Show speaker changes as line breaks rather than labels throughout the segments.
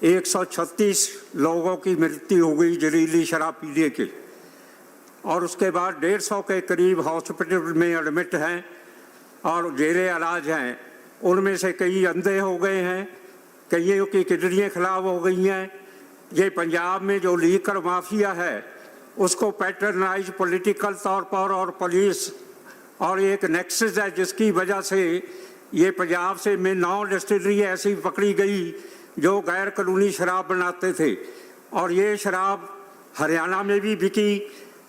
136 लोगों की मृत्यु हो गई जहरीली शराब पीने के, और उसके बाद 150 के करीब हॉस्पिटल में एडमिट हैं और जेरे इलाज हैं। उनमें से कई अंधे हो गए हैं, कईयों की किडनियाँ खराब हो गई हैं। ये पंजाब में जो लीकर माफिया है उसको पैटर्नाइज पॉलिटिकल तौर पर और पुलिस और एक नेक्सस है, जिसकी वजह से ये पंजाब से में 9 डिस्टिलरी ऐसी पकड़ी गई जो गैर कानूनी शराब बनाते थे, और ये शराब हरियाणा में भी बिकी,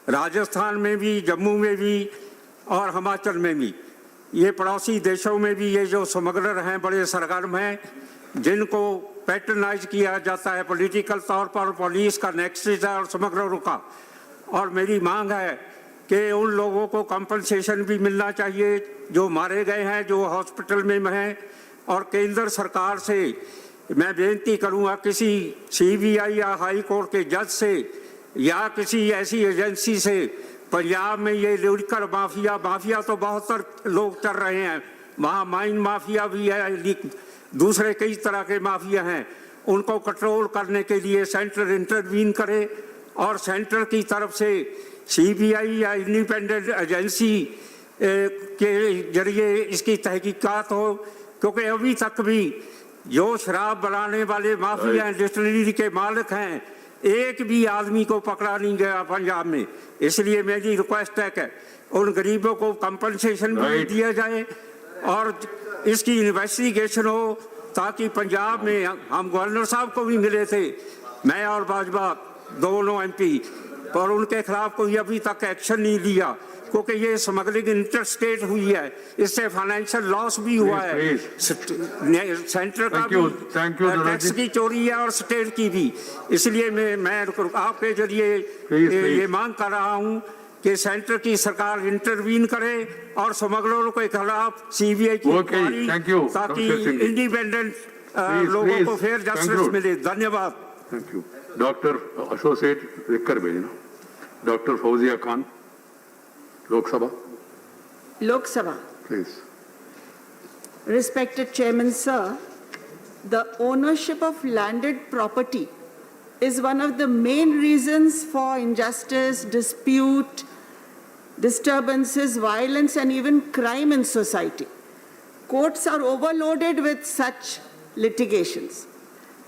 राजस्थान में भी, जम्मू में भी और हिमाचल में भी। ये पड़ोसी देशों में भी ये जो स्मगलर हैं बड़े सरगर्म हैं, जिनको पैटर्नाइज किया जाता है पॉलिटिकल तौर पर, पुलिस का नेक्सस है और स्मगलरों का। और मेरी मांग है कि उन लोगों को कंपनसेशन भी मिलना चाहिए जो मारे गए हैं, जो हॉस्पिटल में हैं। और केंद्र सरकार से मैं बेनती करूंगा, किसी CBI या हाई कोर्ट के जज से या किसी ऐसी एजेंसी से, पंजाब में ये लीकर माफिया तो बहुत लोग चल रहे हैं, वहाँ माइन माफिया भी है, दूसरे कई तरह के माफिया हैं, उनको कंट्रोल करने के लिए सेंटर इंटरवीन करे और सेंटर की तरफ से CBI या इंडिपेंडेंट एजेंसी के जरिए इसकी तहकीकात हो। क्योंकि अभी तक भी जो शराब बनाने वाले माफिया डिस्टिलरी के मालिक हैं, एक भी आदमी को पकड़ा नहीं गया पंजाब में। इसलिए मेरी रिक्वेस्ट है कि उन गरीबों को कंपनसेशन भी दिया जाए और इसकी इन्वेस्टिगेशन हो, ताकि पंजाब में हम गवर्नर साहब को भी मिले थे, मैं और भाजपा दोनों MP, पर उनके खिलाफ कोई अभी तक एक्शन नहीं लिया, क्योंकि ये स्मगलिंग इंटरस्टेट हुई है, इससे फाइनेंशियल लॉस भी हुआ है, सेंटर का भी टैक्स की चोरी है और स्टेट की भी। इसलिए मैं आपके जरिए ये मांग कर रहा हूँ कि सेंटर की सरकार इंटरवीन करे और स्मगलरों के खिलाफ CBI की इंक्वायरी, ताकि इंडिपेंडेंट लोगों को फेयर जस्टिस मिले। धन्यवाद।
Thank you. डॉक्टर एसोसिएट लिखकर भेजना। Doctor Fauzia Khan, Lok Sabha please.
Respected Chairman, sir, the ownership of landed property is one of the main reasons for injustice, dispute, disturbances, violence, and even crime in society. Courts are overloaded with such litigations.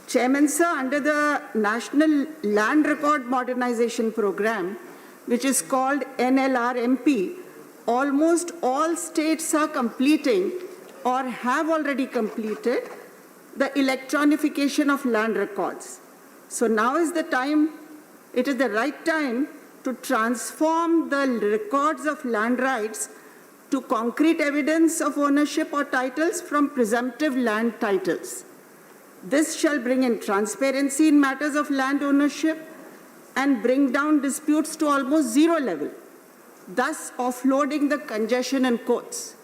Chairman, sir, under the National Land Record Modernization Program, which is called NLRMP, almost all states are completing or have already completed the electronification of land records. So now is the time, it is the right time to transform the records of land rights to concrete evidence of ownership or titles from presumptive land titles. This shall bring in transparency in matters of land ownership and bring down disputes to almost zero level, thus offloading the congestion in courts.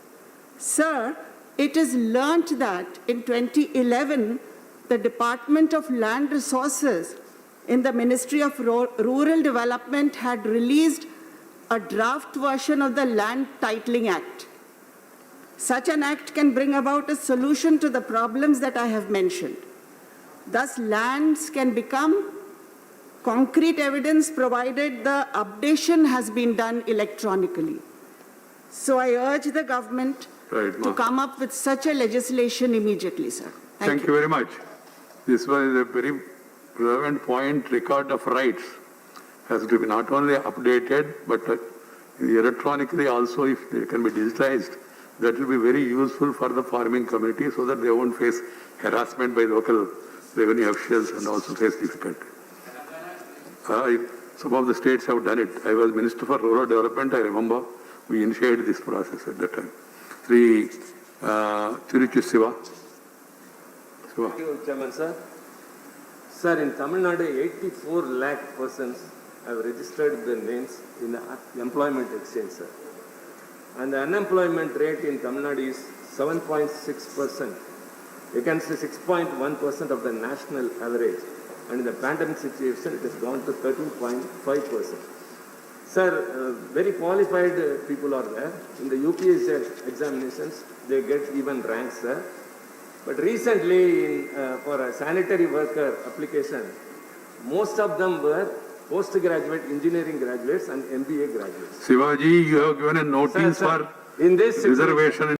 Sir, it is learnt that in 2011, the Department of Land Resources in the Ministry of Rural Development had released a draft version of the Land Titling Act. Such an act can bring about a solution to the problems that I have mentioned. Thus, lands can become concrete evidence provided the updation has been done electronically. So I urge the government to come up with such a legislation immediately, sir.
Thank you very much. This was a very relevant point. Record of rights has to be not only updated, but electronically also, if they can be digitized, that will be very useful for the farming community so that they won't face harassment by local revenue officials and also face difficulty. Some of the states have done it. I was Minister for Rural Development. I remember we initiated this process at that time. Sri Tiruchi Siva.
Thank you, Chairman, sir. Sir, in Tamil Nadu, 84 lakh persons have registered their names in the employment exchange, sir. And the unemployment rate in Tamil Nadu is 7.6%. You can say 6.1% of the national average. And in the pandemic situation, it has gone to 13.5%. Sir, very qualified people are there. In the UPSC examinations, they get even ranks, sir. But recently, for a sanitary worker application, most of them were postgraduate engineering graduates and MBA graduates.
Shivaji, you have given a notice
Sir,
for
in this situation-
reservation